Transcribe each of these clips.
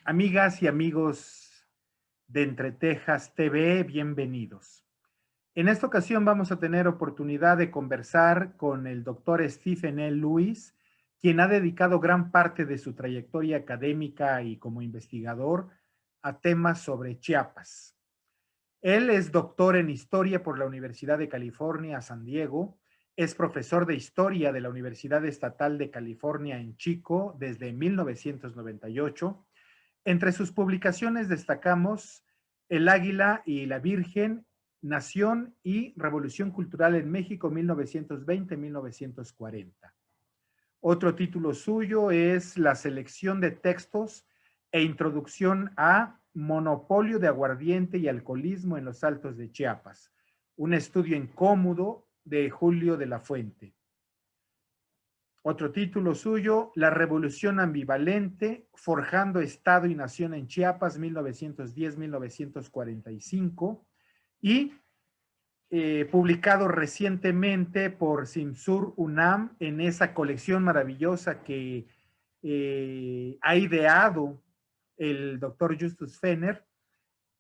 Amigas y amigos de Entre Tejas TV, bienvenidos. En esta ocasión vamos a tener oportunidad de conversar con el doctor Stephen E. Lewis, quien ha dedicado gran parte de su trayectoria académica y como investigador a temas sobre Chiapas. Él es doctor en Historia por la Universidad de California, San Diego, es profesor de Historia de la Universidad Estatal de California en Chico desde 1998. Entre sus publicaciones destacamos El Águila y la Virgen, Nación y Revolución Cultural en México 1920-1940. Otro título suyo es La selección de textos e introducción a Monopolio de aguardiente y alcoholismo en los Altos de Chiapas, un estudio incómodo de Julio de la Fuente. Otro título suyo, La Revolución Ambivalente, Forjando Estado y Nación en Chiapas, 1910-1945, y publicado recientemente por Simsur UNAM en esa colección maravillosa que ha ideado el doctor Justus Fenner,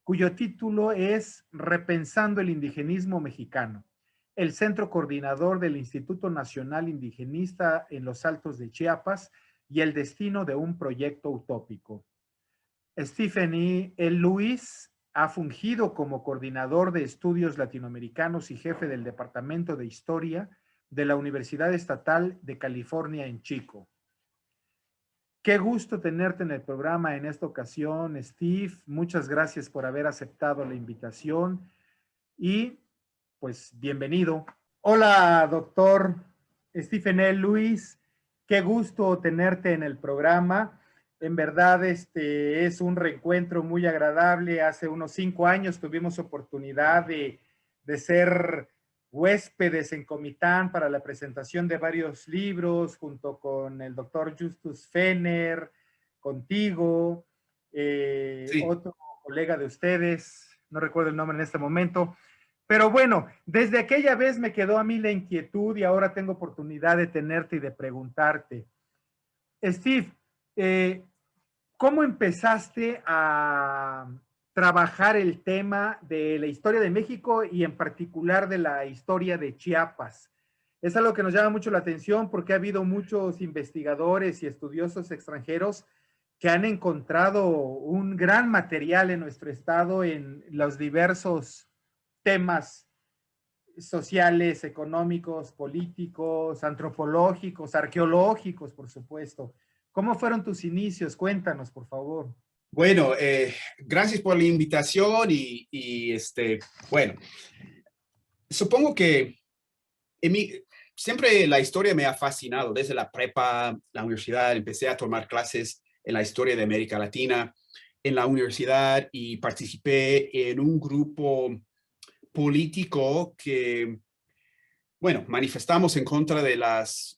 cuyo título es Repensando el indigenismo mexicano, el centro coordinador del Instituto Nacional Indigenista en los Altos de Chiapas y el destino de un proyecto utópico. Stephen E. Lewis ha fungido como coordinador de estudios latinoamericanos y jefe del Departamento de Historia de la Universidad Estatal de California en Chico. Qué gusto tenerte en el programa en esta ocasión, Steve. Muchas gracias por haber aceptado la invitación y pues bienvenido. Hola, doctor Stephen E. Lewis. Qué gusto tenerte en el programa. En verdad, es un reencuentro muy agradable. Hace unos 5 años tuvimos oportunidad de ser huéspedes en Comitán para la presentación de varios libros, junto con el doctor Justus Fenner, contigo, Sí, otro colega de ustedes, no recuerdo el nombre en este momento, pero bueno, desde aquella vez me quedó a mí la inquietud y ahora tengo oportunidad de tenerte y de preguntarte. Steve, eh, ¿cómo empezaste a trabajar el tema de la historia de México y en particular de la historia de Chiapas? Es algo que nos llama mucho la atención porque ha habido muchos investigadores y estudiosos extranjeros que han encontrado un gran material en nuestro estado en los diversos temas sociales, económicos, políticos, antropológicos, arqueológicos, por supuesto. ¿Cómo fueron tus inicios? Cuéntanos, por favor. bueno, gracias por la invitación bueno, supongo que en siempre la historia me ha fascinado. Desde la prepa, la universidad, empecé a tomar clases en la historia de América Latina en la universidad y participé en un grupo político que, bueno, manifestamos en contra de las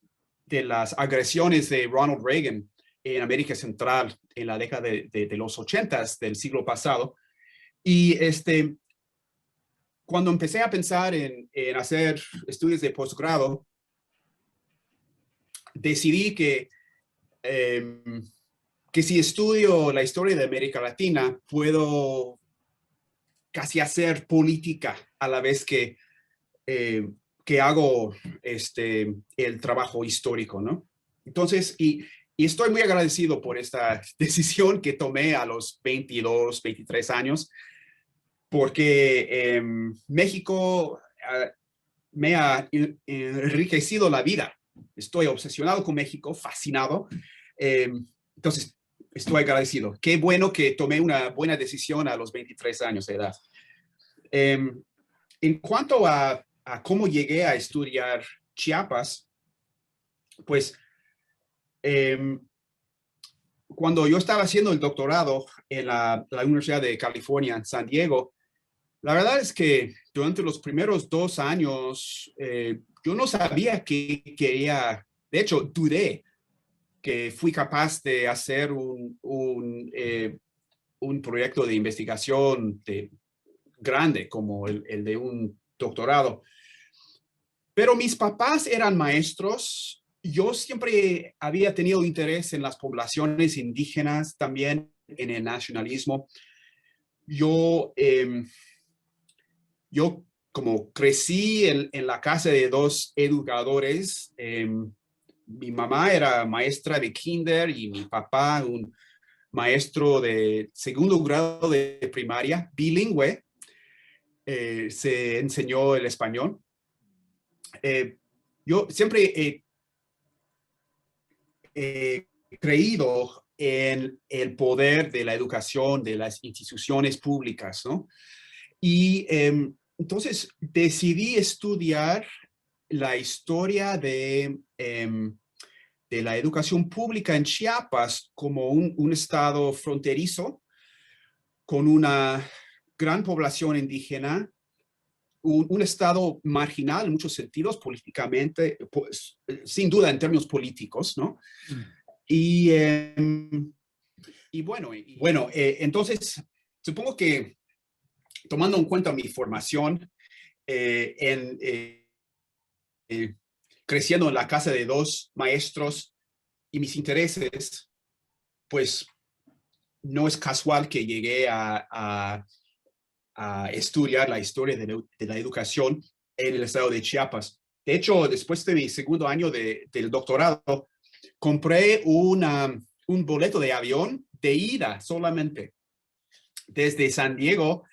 agresiones de Ronald Reagan en América Central en la década de los 80 del siglo pasado. Y cuando empecé a pensar en hacer estudios de posgrado, decidí eh, que si estudio la historia de América Latina, puedo casi hacer política a la vez que hago el trabajo histórico, ¿no? Entonces, y estoy muy agradecido por esta decisión que tomé a los 22, 23 años, porque México me ha enriquecido la vida. Estoy obsesionado con México, fascinado. Eh, entonces, estoy agradecido. Qué bueno que tomé una buena decisión a los 23 años de edad. Eh, en cuanto a cómo llegué a estudiar Chiapas, pues cuando yo estaba haciendo el doctorado en la Universidad de California en San Diego, la verdad es que durante los primeros 2 años yo no sabía qué quería. De hecho, dudé que fui capaz de hacer un proyecto de investigación grande como el de un doctorado. Pero mis papás eran maestros. Yo siempre había tenido interés en las poblaciones indígenas también. en el nacionalismo. Yo como crecí en la casa de dos educadores, mi mamá era maestra de kinder y mi papá un maestro de segundo grado de primaria, bilingüe, se enseñó el español. Yo siempre he creído en el poder de la educación, de las instituciones públicas, ¿no? Y entonces decidí estudiar la historia de la educación pública en Chiapas como un estado fronterizo con una gran población indígena, un estado marginal en muchos sentidos políticamente, pues, sin duda en términos políticos, ¿no? Y, entonces supongo que tomando en cuenta mi formación creciendo en la casa de dos maestros y mis intereses, pues no es casual que llegué a estudiar la historia de la educación en el estado de Chiapas. De hecho, después de mi segundo año del doctorado, compré un boleto de avión de ida solamente desde San Diego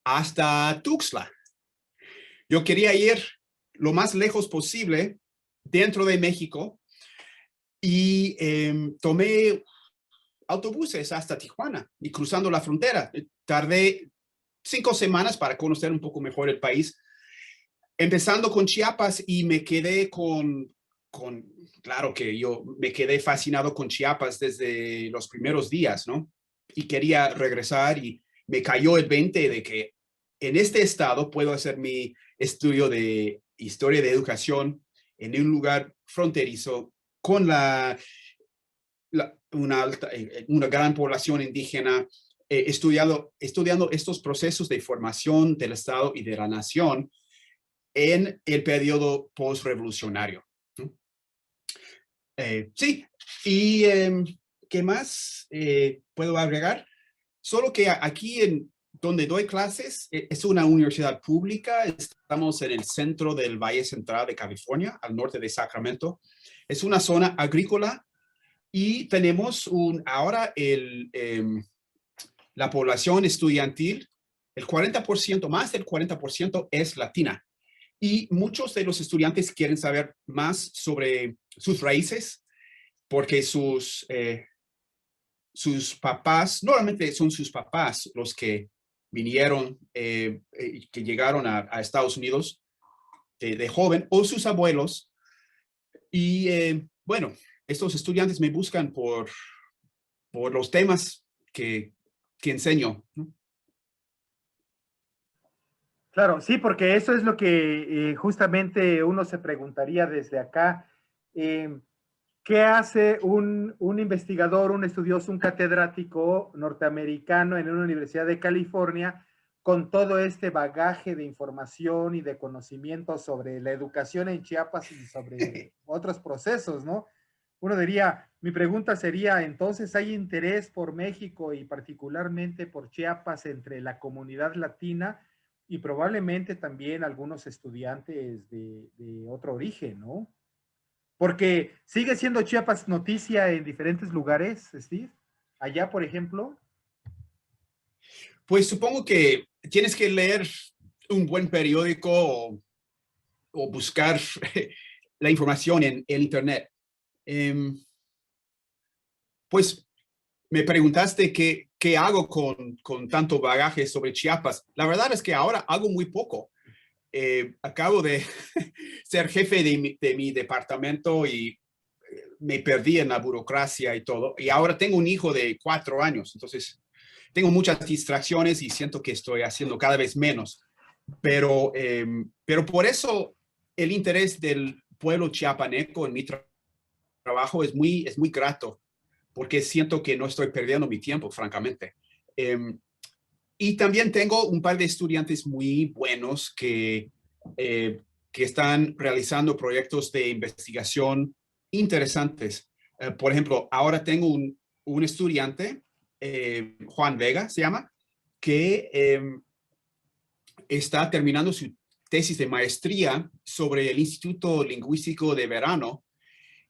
hasta Tuxtla. Yo quería ir lo más lejos posible dentro de México y tomé autobuses hasta Tijuana y cruzando la frontera. Tardé 5 semanas para conocer un poco mejor el país, empezando con Chiapas y me quedé claro que yo me quedé fascinado con Chiapas desde los primeros días, ¿no? Y quería regresar y me cayó el 20 de que en este estado puedo hacer mi estudio de historia de educación en un lugar fronterizo con una gran población indígena, estudiando estos procesos de formación del Estado y de la nación en el periodo postrevolucionario. Sí, y ¿qué más puedo agregar? Solo que aquí donde doy clases es una universidad pública, estamos en el centro del Valle Central de California, al norte de Sacramento. Es una zona agrícola y tenemos ahora la población estudiantil, el 40%, más del 40% es latina. Y muchos de los estudiantes quieren saber más sobre sus raíces, porque sus papás, normalmente son sus papás los que vinieron, que llegaron a Estados Unidos de joven, o sus abuelos. Y bueno, estos estudiantes me buscan por los temas que enseño, ¿no? Claro, sí, porque eso es lo que justamente uno se preguntaría desde acá. ¿Qué hace un investigador, un estudioso, un catedrático norteamericano en una universidad de California con todo este bagaje de información y de conocimiento sobre la educación en Chiapas y sobre otros procesos, ¿no? Uno diría, mi pregunta sería, entonces, ¿hay interés por México y particularmente por Chiapas entre la comunidad latina y probablemente también algunos estudiantes de otro origen, ¿no? Porque sigue siendo Chiapas noticia en diferentes lugares, Steve. Allá, por ejemplo. Pues supongo que tienes que leer un buen periódico o buscar la información en Internet. Pues me preguntaste qué hago con tanto bagaje sobre Chiapas. La verdad es que ahora hago muy poco. Acabo de ser jefe de mi departamento y me perdí en la burocracia y todo. Y ahora tengo un hijo de 4 años, entonces tengo muchas distracciones y siento que estoy haciendo cada vez menos. Pero por eso el interés del pueblo chiapaneco en mi trabajo es muy grato, porque siento que no estoy perdiendo mi tiempo, francamente. Y también tengo un par de estudiantes muy buenos que están realizando proyectos de investigación interesantes. Por ejemplo, ahora tengo un estudiante Juan Vega se llama, que está terminando su tesis de maestría sobre el Instituto Lingüístico de Verano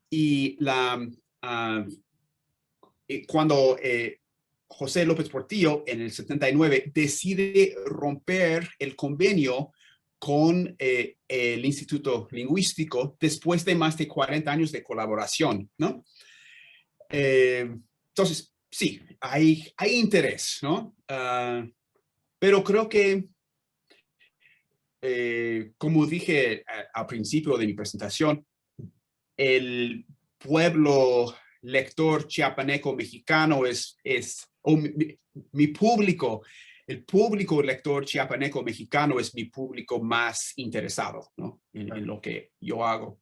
y cuando José López Portillo en el 79 decide romper el convenio con el Instituto Lingüístico después de más de 40 años de colaboración, ¿no? Entonces, sí, hay interés, ¿no? Pero creo que, como dije al principio de mi presentación, el pueblo lector chiapaneco mexicano mi público, el público lector chiapaneco mexicano es mi público más interesado, ¿no? En lo que yo hago,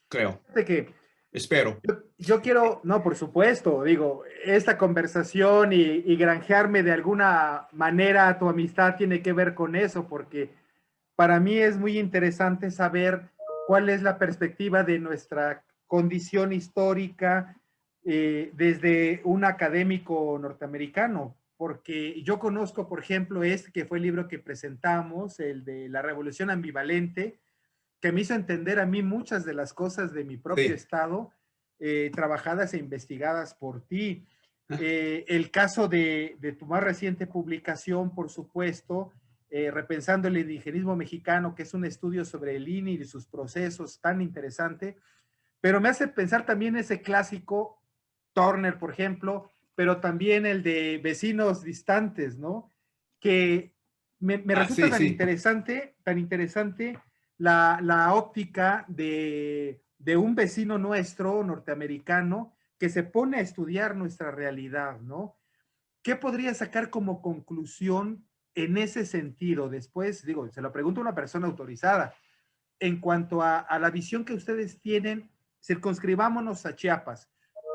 creo. Fíjate que Espero. yo quiero, no, por supuesto, digo, esta conversación y granjearme de alguna manera a tu amistad tiene que ver con eso, porque para mí es muy interesante saber cuál es la perspectiva de nuestra condición histórica desde un académico norteamericano, porque yo conozco, por ejemplo, este que fue el libro que presentamos, el de La Revolución Ambivalente, que me hizo entender a mí muchas de las cosas de mi propio Sí. estado, trabajadas e investigadas por ti. El caso de tu más reciente publicación, por supuesto, Repensando el indigenismo mexicano, que es un estudio sobre el INE y sus procesos tan interesante, pero me hace pensar también ese clásico, Turner, por ejemplo, pero también el de Vecinos Distantes, ¿no? Que me resulta Sí, sí. tan interesante la óptica de un vecino nuestro, norteamericano, que se pone a estudiar nuestra realidad, ¿no? ¿Qué podría sacar como conclusión en ese sentido? Después, digo, se lo pregunto a una persona autorizada. En cuanto a la visión que ustedes tienen, circunscribámonos a Chiapas.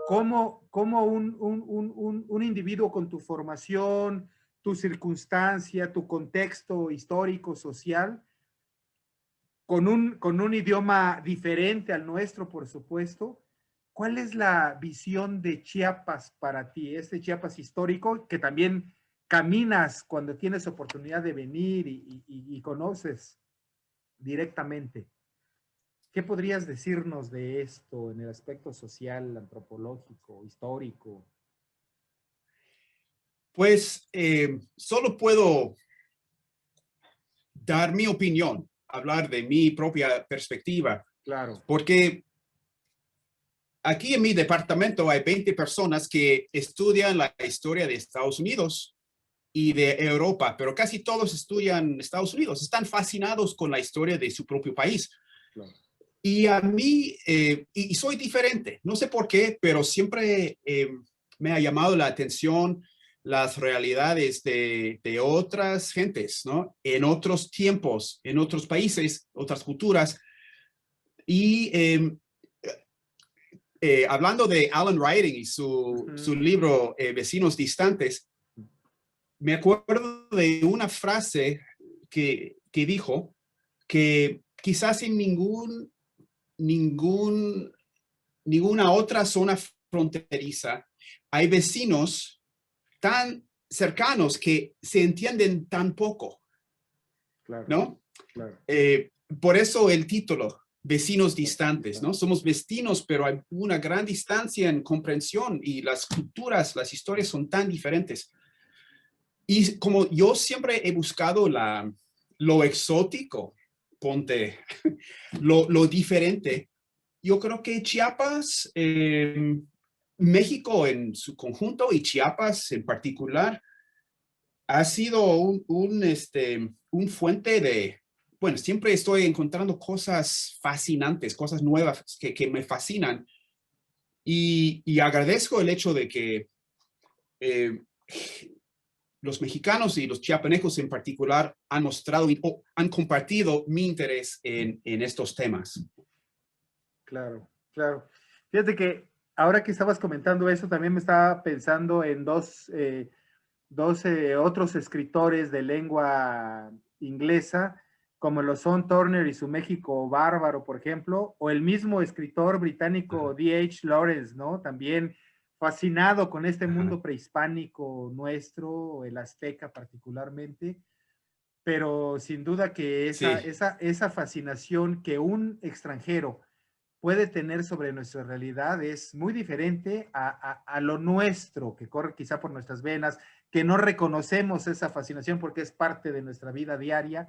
¿Cómo un individuo con tu formación, tu circunstancia, tu contexto histórico, social, con un idioma diferente al nuestro, por supuesto, ¿cuál es la visión de Chiapas para ti? Este Chiapas histórico que también caminas cuando tienes oportunidad de venir y conoces directamente. ¿Qué podrías decirnos de esto en el aspecto social, antropológico, histórico? Pues solo puedo dar mi opinión, hablar de mi propia perspectiva, Claro. porque aquí en mi departamento hay 20 personas que estudian la historia de Estados Unidos y de Europa, pero casi todos estudian Estados Unidos, están fascinados con la historia de su propio país. Claro. Y a mí, y soy diferente, no sé por qué, pero siempre me ha llamado la atención las realidades de otras gentes, ¿no? En otros tiempos, en otros países, otras culturas. Y hablando de Alan Writing y su libro Vecinos Distantes, me acuerdo de una frase que dijo que quizás en ninguna otra zona fronteriza hay vecinos tan cercanos que se entienden tan poco, Claro, ¿no? claro. Por eso el título, Vecinos Distantes, ¿no? Somos vecinos, pero hay una gran distancia en comprensión y las culturas, las historias son tan diferentes. Y como yo siempre he buscado lo exótico, ponte, lo diferente, yo creo que Chiapas, México en su conjunto y Chiapas en particular, ha sido un fuente de, bueno, siempre estoy encontrando cosas fascinantes, cosas nuevas que me fascinan. Y agradezco el hecho de que eh, los mexicanos y los chiapanecos en particular han mostrado o han compartido mi interés en estos temas. Claro, claro. Fíjate que ahora que estabas comentando eso, también me estaba pensando en dos otros escritores de lengua inglesa, como lo son Turner y su México Bárbaro, por ejemplo, o el mismo escritor británico D.H. Lawrence, ¿no? También fascinado con este Ajá. mundo prehispánico nuestro, el azteca particularmente, pero sin duda que Sí, esa fascinación que un extranjero puede tener sobre nuestra realidad es muy diferente a lo nuestro, que corre quizá por nuestras venas, que no reconocemos esa fascinación porque es parte de nuestra vida diaria.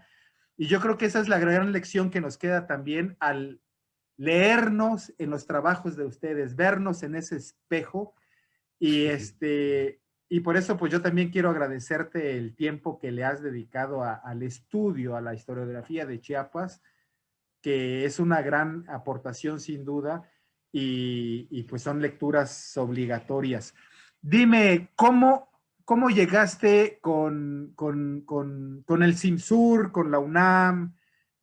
Y yo creo que esa es la gran lección que nos queda también al leernos en los trabajos de ustedes, vernos en ese espejo y y por eso pues yo también quiero agradecerte el tiempo que le has dedicado al estudio, a la historiografía de Chiapas, que es una gran aportación sin duda y pues son lecturas obligatorias. Dime, ¿cómo llegaste con el CIMSUR, con la UNAM,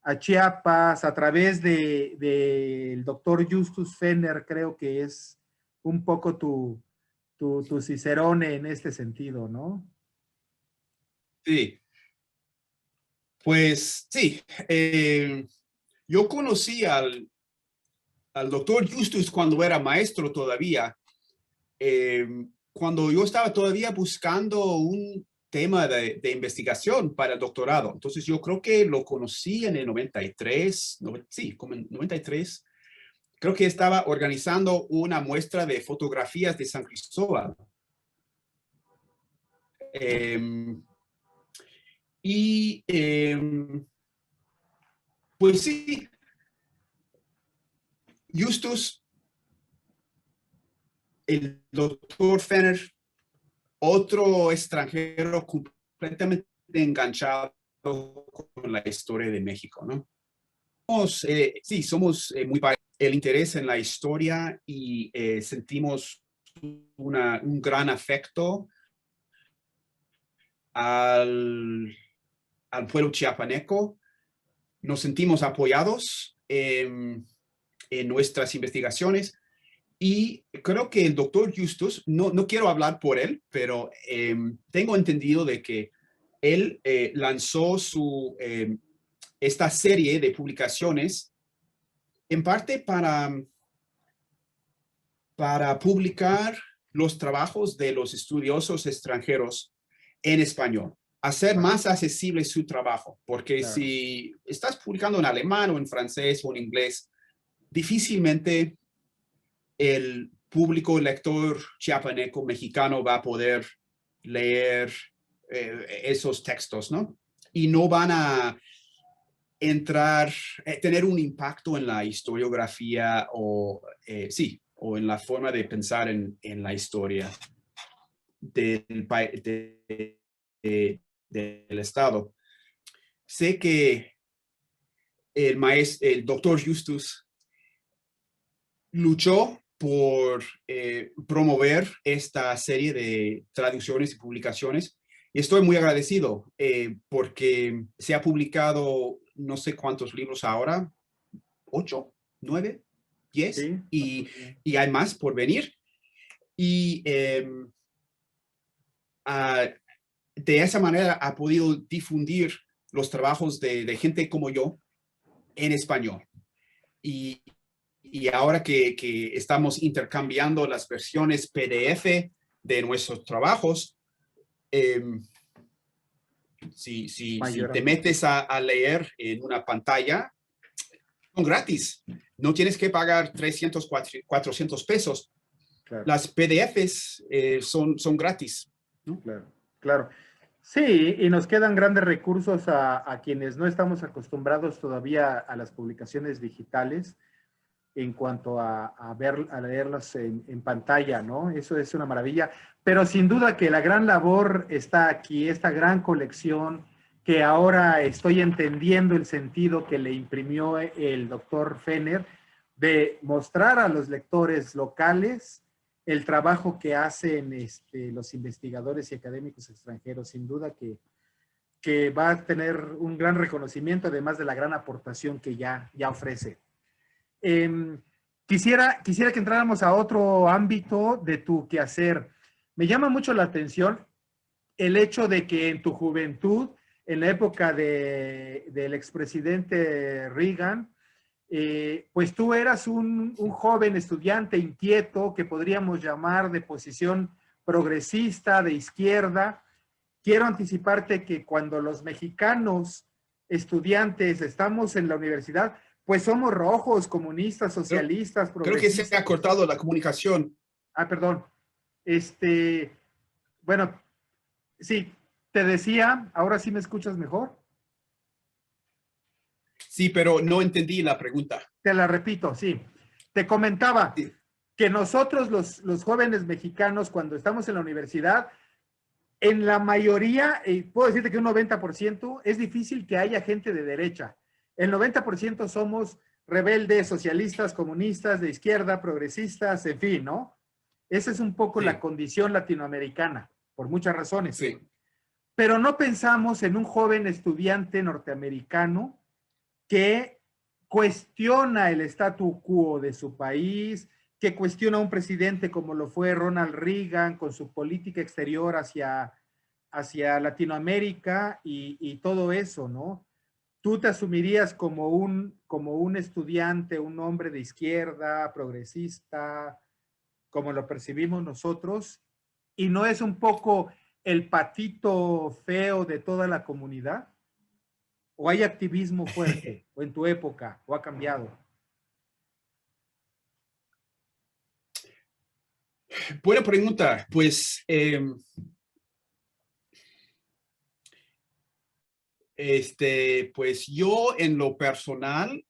a Chiapas, a través del doctor Justus Fenner? Creo que es un poco tu cicerone en este sentido, ¿no? sí. Pues sí, yo conocí al doctor Justus cuando era maestro todavía, eh, cuando yo estaba todavía buscando un tema de investigación para el doctorado. Entonces yo creo que lo conocí en el 93, sí, como en 93. Creo que estaba organizando una muestra de fotografías de San Cristóbal. Eh, y pues sí, Justus, el doctor Fenner, otro extranjero completamente enganchado con la historia de México, ¿no? Sí, somos muy el interés en la historia y sentimos un gran afecto al, al pueblo chiapaneco. Nos sentimos apoyados en nuestras investigaciones y creo que el doctor Justus, no quiero hablar por él, pero tengo entendido de que él lanzó esta serie de publicaciones en parte para publicar los trabajos de los estudiosos extranjeros en español, hacer Claro, más accesible su trabajo, porque claro. si estás publicando en alemán o en francés o en inglés, difícilmente el público lector chiapaneco mexicano va a poder leer esos textos, ¿no? Y no van a entrar, tener un impacto en la historiografía o, sí, o en la forma de pensar en la historia del, del Estado. Sé que el doctor Justus luchó por promover esta serie de traducciones y publicaciones. Y estoy muy agradecido porque se ha publicado no sé cuántos libros ahora, 8, 9, 10, Sí, y hay más por venir. Y uh, de esa manera ha podido difundir los trabajos de gente como yo en español. Y, y ahora que estamos intercambiando las versiones PDF de nuestros trabajos, eh, si te mayormente. metes a leer en una pantalla, son gratis. No tienes que pagar 300, 400 pesos. Claro, Las PDFs son gratis, ¿no? claro, claro. Sí, y nos quedan grandes recursos a quienes no estamos acostumbrados todavía a las publicaciones digitales en cuanto a leerlas en pantalla, ¿no? Eso es una maravilla. Pero sin duda que la gran labor está aquí, esta gran colección que ahora estoy entendiendo el sentido que le imprimió el doctor Fenner de mostrar a los lectores locales el trabajo que hacen los investigadores y académicos extranjeros. Sin duda que va a tener un gran reconocimiento, además de la gran aportación que ya ofrece. Eh, quisiera que entráramos a otro ámbito de tu quehacer. Me llama mucho la atención el hecho de que en tu juventud, en la época del expresidente Reagan, pues tú eras un joven estudiante inquieto que podríamos llamar de posición progresista, de izquierda. Quiero anticiparte que cuando los mexicanos estudiantes estamos en la universidad, pues somos rojos, comunistas, socialistas, Creo que se progresistas. ha cortado la comunicación. Ah, perdón. Bueno, sí, te decía, ahora sí me escuchas mejor. Sí, pero no entendí la pregunta. Te la repito, sí. Te comentaba Sí, que nosotros los jóvenes mexicanos, cuando estamos en la universidad, en la mayoría, puedo decirte que un 90%, es difícil que haya gente de derecha. El 90% somos rebeldes, socialistas, comunistas, de izquierda, progresistas, en fin, ¿no? Esa es un poco la sí, condición latinoamericana, por muchas razones. sí. Pero no pensamos en un joven estudiante norteamericano que cuestiona el statu quo de su país, que cuestiona a un presidente como lo fue Ronald Reagan con su política exterior hacia Latinoamérica y todo eso, ¿no? Tú te asumirías como un estudiante, un hombre de izquierda, progresista, como lo percibimos nosotros, y no es un poco el patito feo de toda la comunidad. ¿O hay activismo fuerte? ¿O en tu época? ¿O ha cambiado? Buena pregunta. Pues, pues yo en lo personal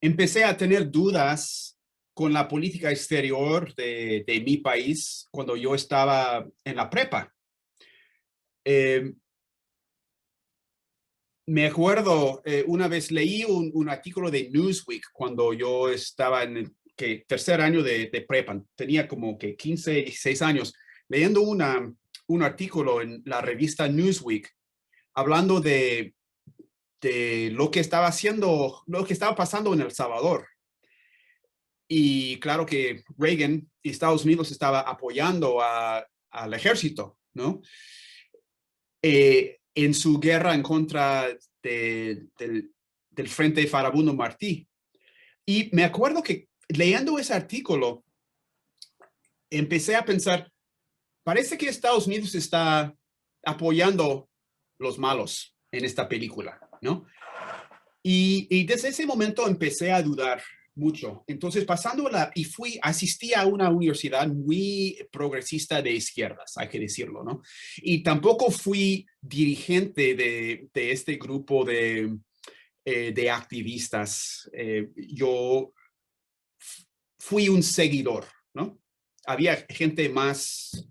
empecé a tener dudas con la política exterior de mi país cuando yo estaba en la prepa. Eh, Me acuerdo, una vez leí un artículo de Newsweek cuando yo estaba en el tercer año de prepa. Tenía como que 15, 16 años, leyendo un artículo en la revista Newsweek hablando de lo que estaba haciendo, lo que estaba pasando en El Salvador. Y claro que Reagan y Estados Unidos estaba apoyando al ejército, ¿no? En su guerra en contra del Frente Farabundo Martí. Y me acuerdo que leyendo ese artículo, empecé a pensar, parece que Estados Unidos está apoyando los malos en esta película, ¿no? Y desde ese momento empecé a dudar mucho. Entonces, asistí a una universidad muy progresista de izquierdas, hay que decirlo, ¿no? Y tampoco fui dirigente de este grupo de activistas. Yo fui un seguidor, ¿no? Había gente más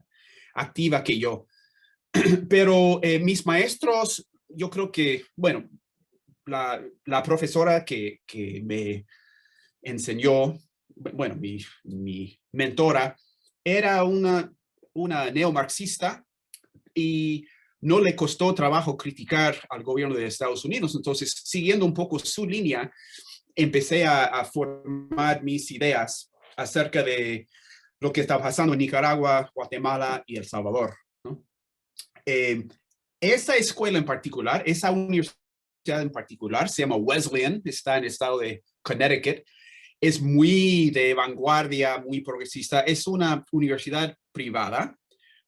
activa que yo. Pero mis maestros, yo creo que, bueno, la profesora que me enseñó, bueno, mi mentora, era una neomarxista y no le costó trabajo criticar al gobierno de Estados Unidos. Entonces, siguiendo un poco su línea, empecé a formar mis ideas acerca de lo que está pasando en Nicaragua, Guatemala y El Salvador, ¿no? Esa escuela en particular, esa universidad en particular, se llama Wesleyan, está en el estado de Connecticut, es muy de vanguardia, muy progresista, es una universidad privada.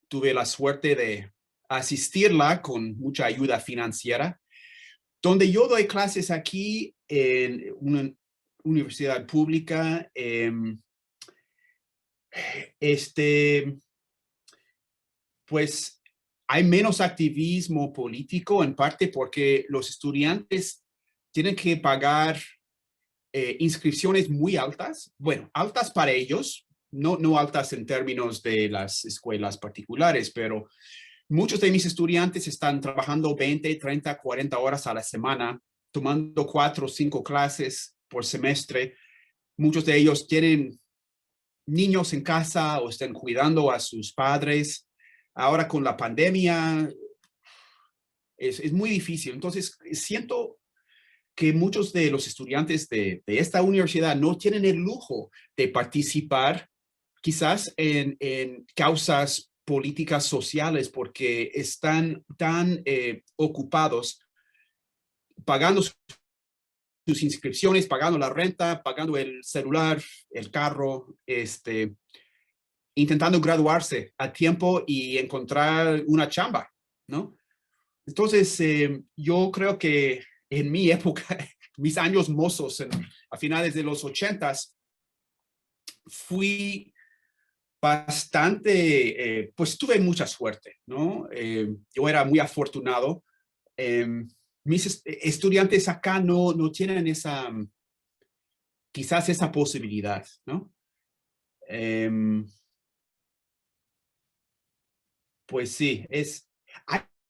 Tuve la suerte de asistirla con mucha ayuda financiera, donde yo doy clases aquí en una universidad pública. Este, pues hay menos activismo político, en parte porque los estudiantes tienen que pagar inscripciones muy altas, bueno, altas para ellos, no altas en términos de las escuelas particulares, pero muchos de mis estudiantes están trabajando 20, 30, 40 horas a la semana, tomando 4 o 5 clases por semestre. Muchos de ellos tienen niños en casa o están cuidando a sus padres. Ahora con la pandemia es muy difícil. Entonces, siento que muchos de los estudiantes de esta universidad no tienen el lujo de participar quizás en causas políticas sociales porque están tan ocupados pagando sus inscripciones, pagando la renta, pagando el celular, el carro, intentando graduarse a tiempo y encontrar una chamba, ¿no? Entonces, yo creo que en mi época, mis años mozos, a finales de los 80s, fui bastante, pues tuve mucha suerte, ¿no? Yo era muy afortunado. Mis estudiantes acá no tienen quizás esa posibilidad, ¿no? Pues sí,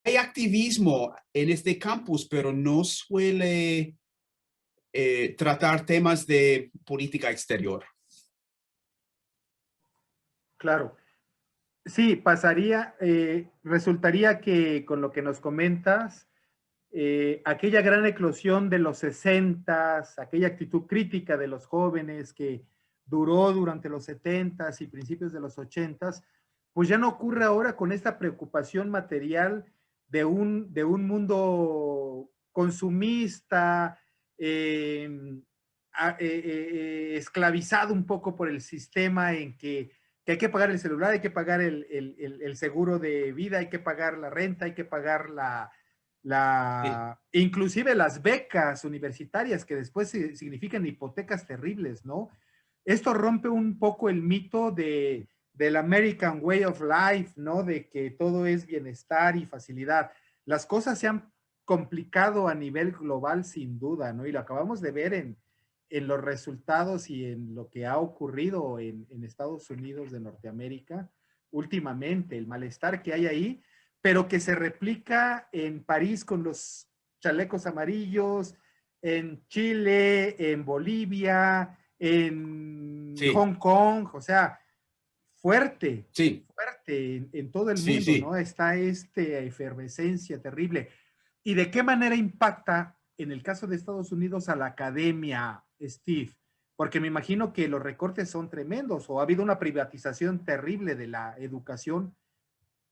hay activismo en este campus, pero no suele tratar temas de política exterior. Claro. Sí, pasaría, resultaría que con lo que nos comentas, aquella gran eclosión de los 60s, aquella actitud crítica de los jóvenes que duró durante los 70s y principios de los 80s, pues ya no ocurre ahora con esta preocupación material de un mundo consumista, esclavizado un poco por el sistema en que hay que pagar el celular, hay que pagar el seguro de vida, hay que pagar la renta, hay que pagar Sí, inclusive las becas universitarias que después significan hipotecas terribles, ¿no? Esto rompe un poco el mito del American Way of Life, ¿no? De que todo es bienestar y facilidad. Las cosas se han complicado a nivel global sin duda, ¿no? Y lo acabamos de ver en los resultados y en lo que ha ocurrido en Estados Unidos de Norteamérica últimamente, el malestar que hay ahí, pero que se replica en París con los chalecos amarillos, en Chile, en Bolivia, en sí, Hong Kong, o sea, fuerte, sí, fuerte en todo el sí, mundo, sí. ¿no? Está esta efervescencia terrible. ¿Y de qué manera impacta en el caso de Estados Unidos a la academia, Steve? Porque me imagino que los recortes son tremendos o ha habido una privatización terrible de la educación,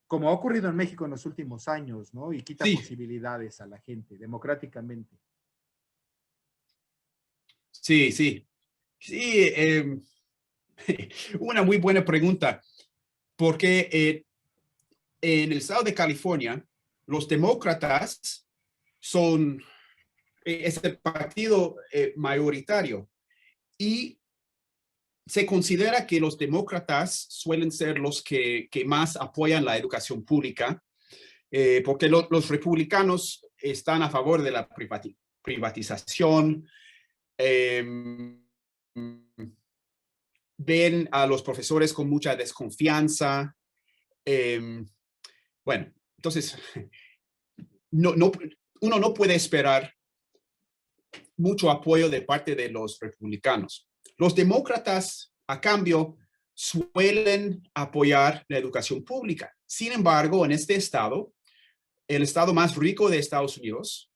como ha ocurrido en México en los últimos años, ¿no? Y quita Sí, posibilidades a la gente democráticamente. sí, sí. Sí, una muy buena pregunta, porque en el estado de California, los demócratas son, es el partido mayoritario y se considera que los demócratas suelen ser los que más apoyan la educación pública, porque los republicanos están a favor de la privatización, eh, ven a los profesores con mucha desconfianza. Bueno, entonces, no, uno no puede esperar mucho apoyo de parte de los republicanos. Los demócratas, a cambio, suelen apoyar la educación pública. Sin embargo, en este estado, el estado más rico de Estados Unidos,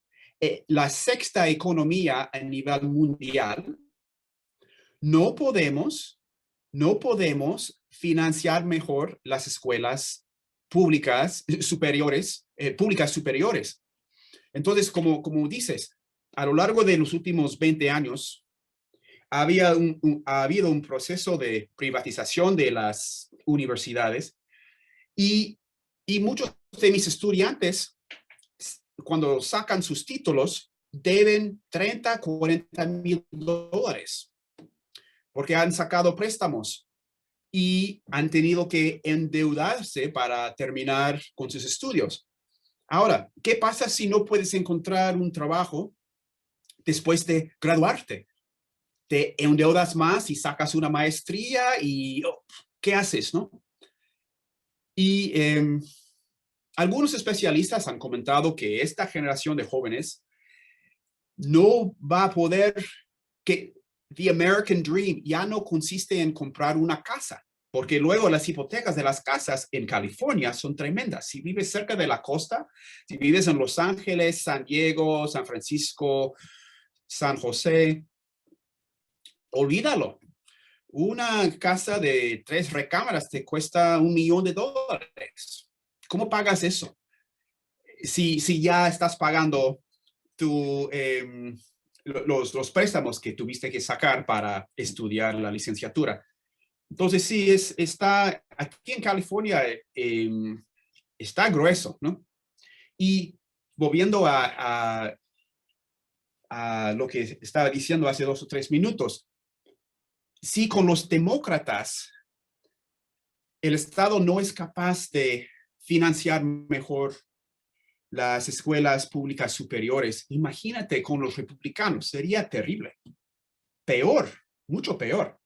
la sexta economía a nivel mundial, no podemos, no podemos financiar mejor las escuelas públicas superiores. Entonces, como dices, a lo largo de los últimos 20 años, ha habido un proceso de privatización de las universidades y, y muchos de mis estudiantes, cuando sacan sus títulos, deben 30, 40 mil dólares porque han sacado préstamos y han tenido que endeudarse para terminar con sus estudios. Ahora, ¿qué pasa si no puedes encontrar un trabajo después de graduarte? Te endeudas más y sacas una maestría y ¿qué haces, no? Y algunos especialistas han comentado que esta generación de jóvenes no va a poder, que the American Dream ya no consiste en comprar una casa, porque luego las hipotecas de las casas en California son tremendas. Si vives cerca de la costa, si vives en Los Ángeles, San Diego, San Francisco, San José, olvídalo. Una casa de 3 recámaras te cuesta $1,000,000. ¿Cómo pagas eso? Si ya estás pagando tu los préstamos que tuviste que sacar para estudiar la licenciatura. Entonces, sí, está aquí en California, está grueso, ¿no? Y volviendo a lo que estaba diciendo hace 2 o 3 minutos, sí, con los demócratas, el Estado no es capaz de financiar mejor las escuelas públicas superiores. Imagínate con los republicanos, sería terrible. Peor, mucho peor.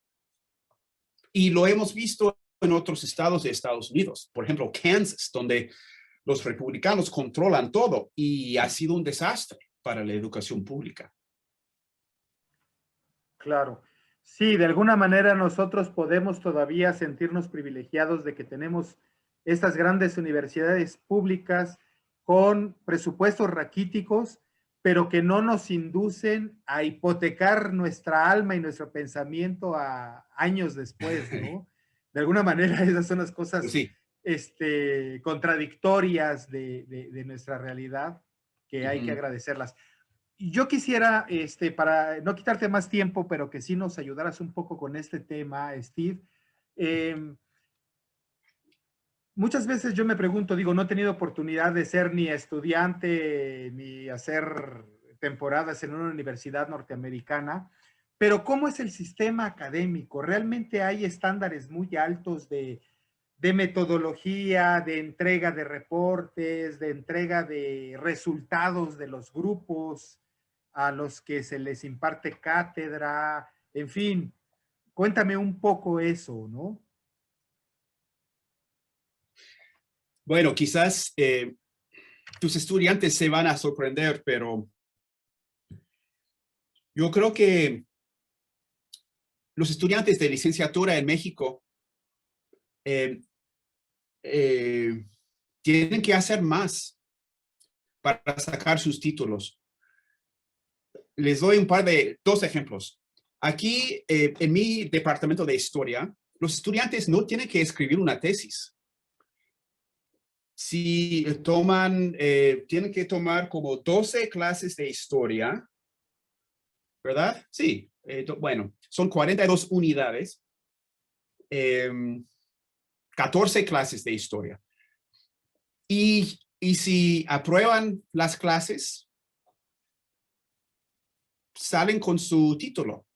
Y lo hemos visto en otros estados de Estados Unidos, por ejemplo, Kansas, donde los republicanos controlan todo y ha sido un desastre para la educación pública. Claro. Sí, de alguna manera nosotros podemos todavía sentirnos privilegiados de que tenemos estas grandes universidades públicas con presupuestos raquíticos, pero que no nos inducen a hipotecar nuestra alma y nuestro pensamiento a años después, ¿no? De alguna manera esas son las cosas Sí. Contradictorias de nuestra realidad que hay que agradecerlas. Yo quisiera, para no quitarte más tiempo, pero que sí nos ayudaras un poco con este tema, Steve. Muchas veces yo me pregunto, digo, no he tenido oportunidad de ser ni estudiante ni hacer temporadas en una universidad norteamericana, pero ¿cómo es el sistema académico? ¿Realmente hay estándares muy altos de metodología, de entrega de reportes, de entrega de resultados de los grupos a los que se les imparte cátedra? En fin, cuéntame un poco eso, ¿no? Bueno, quizás tus estudiantes se van a sorprender, pero yo creo que los estudiantes de licenciatura en México eh, tienen que hacer más para sacar sus títulos. Les doy dos ejemplos. Aquí, en mi departamento de historia, los estudiantes no tienen que escribir una tesis. Si tienen que tomar como 12 clases de historia, ¿verdad? Sí, bueno, son 42 unidades, 14 clases de historia. Y si aprueban las clases, salen con su título.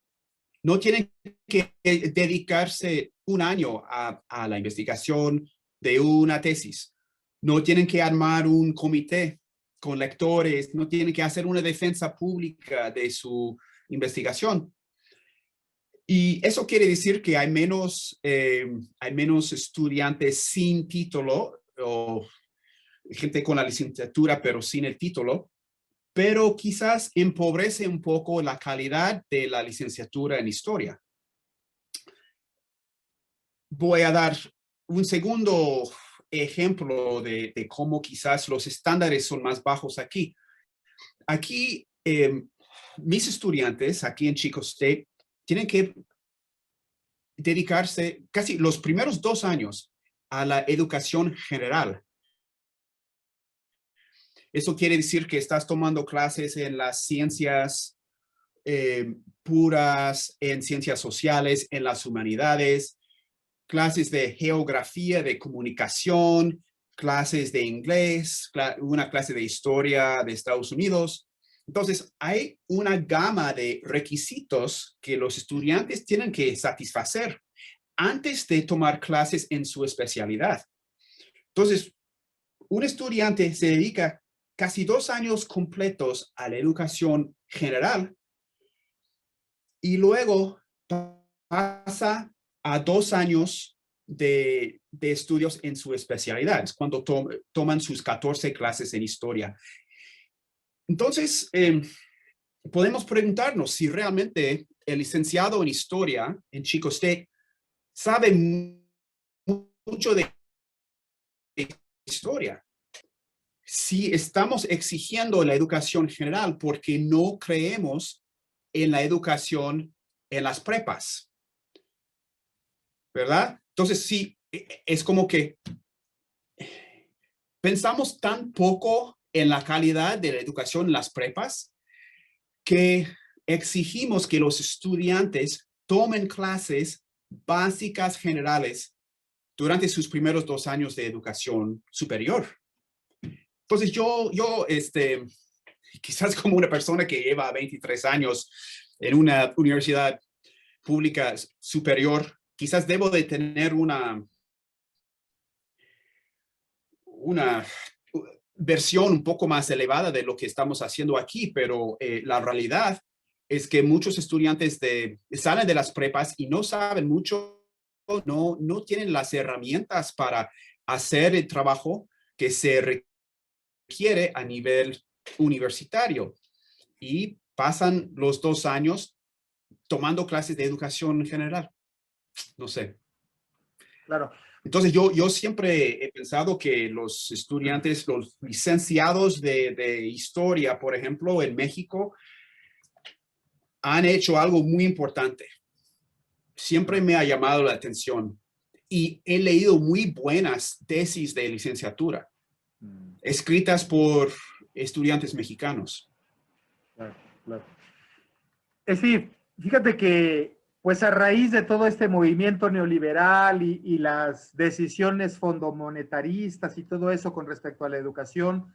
No tienen que dedicarse un año a la investigación de una tesis. No tienen que armar un comité con lectores, no tienen que hacer una defensa pública de su investigación. Y eso quiere decir que hay menos estudiantes sin título o gente con la licenciatura pero sin el título, pero quizás empobrece un poco la calidad de la licenciatura en historia. Voy a dar un segundo ejemplo de cómo quizás los estándares son más bajos aquí. Aquí, mis estudiantes aquí en Chico State tienen que dedicarse casi los primeros 2 años a la educación general. Eso quiere decir que estás tomando clases en las ciencias puras, en ciencias sociales, en las humanidades, clases de geografía, de comunicación, clases de inglés, una clase de historia de Estados Unidos. Entonces, hay una gama de requisitos que los estudiantes tienen que satisfacer antes de tomar clases en su especialidad. Entonces, un estudiante se dedica casi 2 años completos a la educación general y luego pasa a 2 años de estudios en su especialidad, es cuando toman sus 14 clases en historia. Entonces, podemos preguntarnos si realmente el licenciado en historia en Chico State sabe mucho de historia. Si estamos exigiendo la educación general porque no creemos en la educación en las prepas, ¿verdad? Entonces, sí, es como que pensamos tan poco en la calidad de la educación en las prepas que exigimos que los estudiantes tomen clases básicas generales durante sus primeros 2 años de educación superior. Entonces quizás como una persona que lleva 23 años en una universidad pública superior, quizás debo de tener una versión un poco más elevada de lo que estamos haciendo aquí, pero la realidad es que muchos estudiantes salen de las prepas y no saben mucho, no tienen las herramientas para hacer el trabajo que se requiere a nivel universitario y pasan los 2 años tomando clases de educación general. No sé. Claro. Entonces, yo siempre he pensado que los estudiantes, los licenciados de historia, por ejemplo, en México, han hecho algo muy importante. Siempre me ha llamado la atención y he leído muy buenas tesis de licenciatura escritas por estudiantes mexicanos. Claro, claro. Sí, fíjate que, pues a raíz de todo este movimiento neoliberal y las decisiones fondomonetaristas y todo eso con respecto a la educación,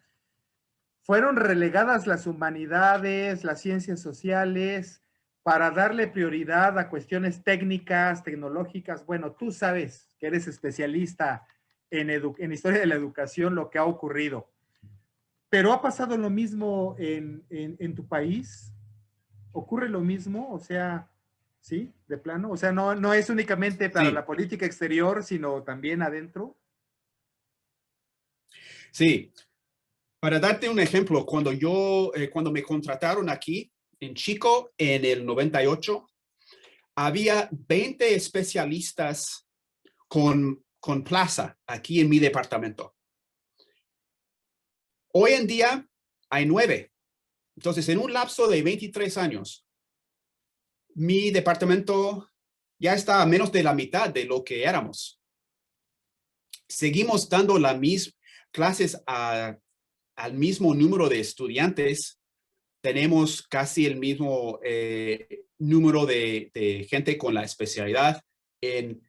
fueron relegadas las humanidades, las ciencias sociales, para darle prioridad a cuestiones técnicas, tecnológicas. Bueno, tú sabes que eres especialista en historia de la educación, lo que ha ocurrido. Pero ¿ha pasado lo mismo en tu país? ¿Ocurre lo mismo? O sea, ¿sí? ¿De plano? O sea, no es únicamente para Sí, la política exterior, sino también adentro. sí. Para darte un ejemplo, cuando me contrataron aquí en Chico en el 98, había 20 especialistas con plaza aquí en mi departamento. Hoy en día hay 9. Entonces, en un lapso de 23 años, mi departamento ya está a menos de la mitad de lo que éramos. Seguimos dando las mismas clases al mismo número de estudiantes. Tenemos casi el mismo número de gente con la especialidad en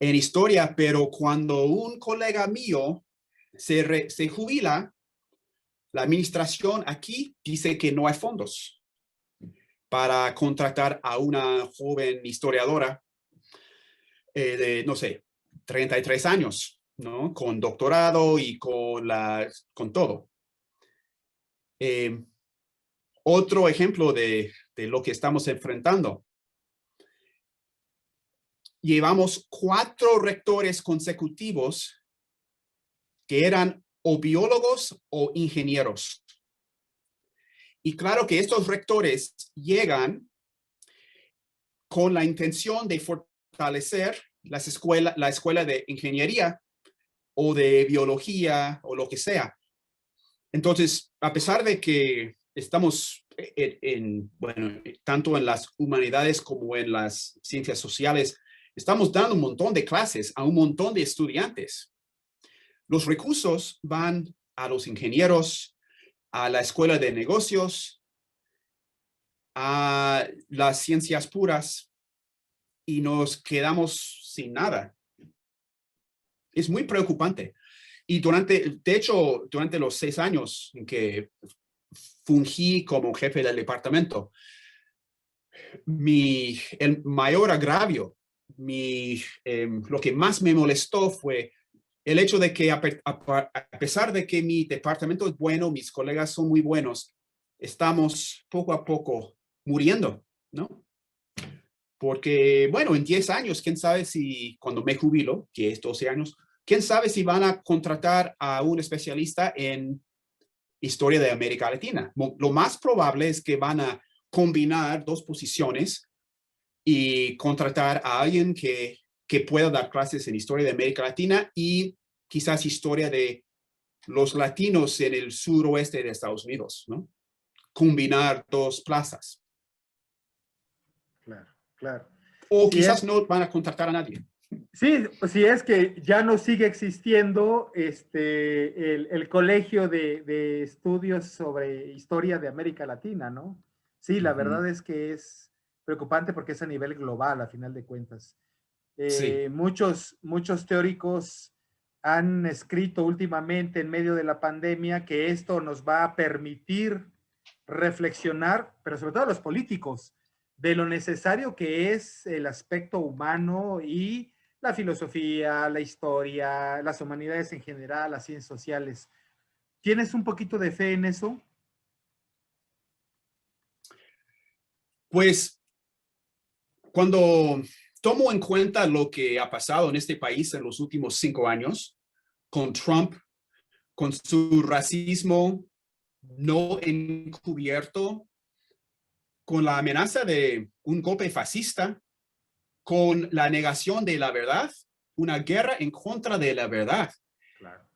historia, pero cuando un colega mío se jubila, la administración aquí dice que no hay fondos para contratar a una joven historiadora de, no sé, 33 años, ¿no? Con doctorado y con todo. Otro ejemplo de lo que estamos enfrentando. Llevamos 4 rectores consecutivos que eran o biólogos o ingenieros. Y claro que estos rectores llegan con la intención de fortalecer la escuela de ingeniería o de biología o lo que sea. Entonces, a pesar de que estamos bueno, tanto en las humanidades como en las ciencias sociales, estamos dando un montón de clases a un montón de estudiantes. Los recursos van a los ingenieros, a la escuela de negocios, a las ciencias puras y nos quedamos sin nada. Es muy preocupante. Y de hecho, durante los 6 años en que fungí como jefe del departamento, el mayor agravio, lo que más me molestó fue el hecho de que a pesar de que mi departamento es bueno, mis colegas son muy buenos, estamos poco a poco muriendo, ¿no? Porque, bueno, en 10 años, quién sabe si cuando me jubilo, que es 12 años, quién sabe si van a contratar a un especialista en historia de América Latina. Lo más probable es que van a combinar 2 posiciones y contratar a alguien que pueda dar clases en historia de América Latina y quizás historia de los latinos en el suroeste de Estados Unidos, ¿no? Combinar 2 plazas. Claro, claro. O Sí, quizás no van a contratar a nadie. sí, si es que ya no sigue existiendo el Colegio de Estudios sobre Historia de América Latina, ¿no? Sí, la verdad es que es preocupante porque es a nivel global, a final de cuentas. Sí. Muchos teóricos han escrito últimamente en medio de la pandemia que esto nos va a permitir reflexionar, pero sobre todo los políticos, de lo necesario que es el aspecto humano y la filosofía, la historia, las humanidades en general, las ciencias sociales. ¿Tienes un poquito de fe en eso? Pues cuando tomo en cuenta lo que ha pasado en este país en los últimos 5 años, con Trump, con su racismo no encubierto, con la amenaza de un golpe fascista, con la negación de la verdad, una guerra en contra de la verdad. Claro.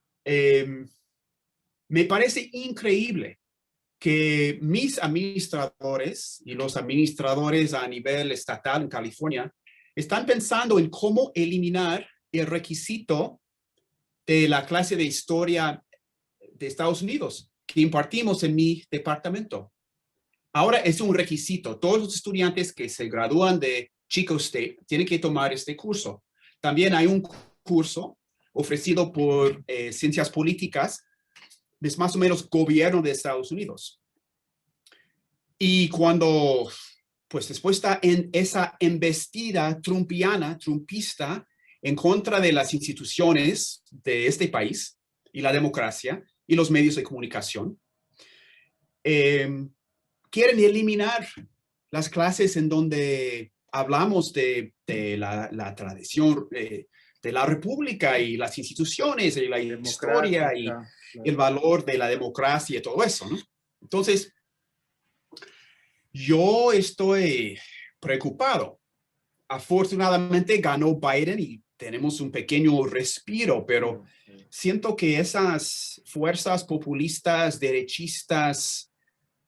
Me parece increíble que mis administradores y los administradores a nivel estatal en California están pensando en cómo eliminar el requisito de la clase de historia de Estados Unidos que impartimos en mi departamento. Ahora es un requisito. Todos los estudiantes que se gradúan de Chico State tienen que tomar este curso. También hay un curso ofrecido por Ciencias Políticas, es más o menos gobierno de Estados Unidos. Y cuando, pues después está en esa embestida trumpista, en contra de las instituciones de este país y la democracia y los medios de comunicación, quieren eliminar las clases en donde hablamos de la tradición de la república y las instituciones y la historia y Claro. el valor de la democracia y todo eso, ¿no? Entonces, yo estoy preocupado. Afortunadamente ganó Biden y tenemos un pequeño respiro, pero siento que esas fuerzas populistas, derechistas,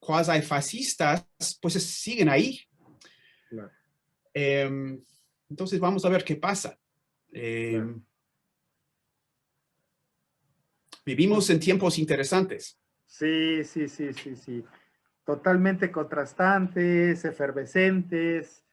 cuasi fascistas, pues siguen ahí. Claro. Entonces vamos a ver qué pasa. Claro. Vivimos en tiempos interesantes. Sí, sí, sí, sí, sí. Totalmente contrastantes, efervescentes.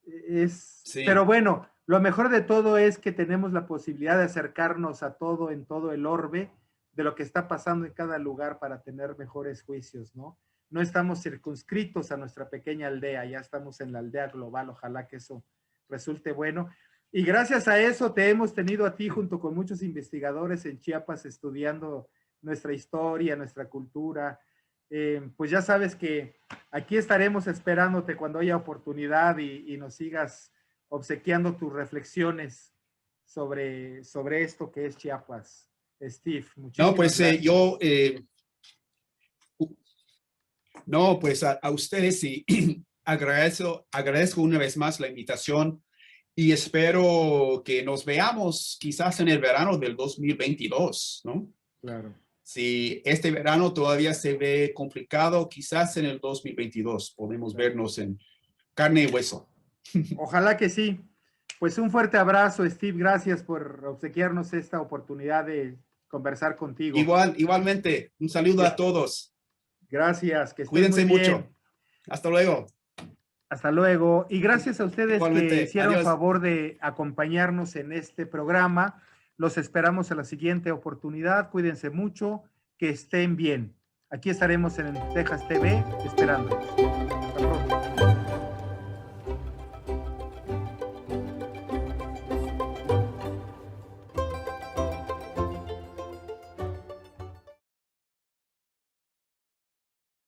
Pero Sí, bueno, lo mejor de todo es que tenemos la posibilidad de acercarnos a todo en todo el orbe de lo que está pasando en cada lugar para tener mejores juicios, ¿no? No estamos circunscritos a nuestra pequeña aldea, ya estamos en la aldea global, ojalá que eso resulte bueno. Y gracias a eso te hemos tenido a ti junto con muchos investigadores en Chiapas estudiando nuestra historia, nuestra cultura. Pues ya sabes que aquí estaremos esperándote cuando haya oportunidad y nos sigas obsequiando tus reflexiones sobre esto que es Chiapas. Steve, no, muchísimas pues gracias. No, pues a ustedes y agradezco una vez más la invitación y espero que nos veamos quizás en el verano del 2022, ¿no? Claro. Si este verano todavía se ve complicado, quizás en el 2022 podemos vernos en carne y hueso. Ojalá que sí. Pues un fuerte abrazo, Steve. Gracias por obsequiarnos esta oportunidad de conversar contigo. Igualmente, un saludo a todos. Gracias, que estés muy Cuídense bien. mucho. Hasta luego. Hasta luego. Y gracias a ustedes que Igualmente. hicieron Adiós. favor de acompañarnos en este programa. Los esperamos en la siguiente oportunidad. Cuídense mucho, que estén bien. Aquí estaremos en Texas TV esperándolos.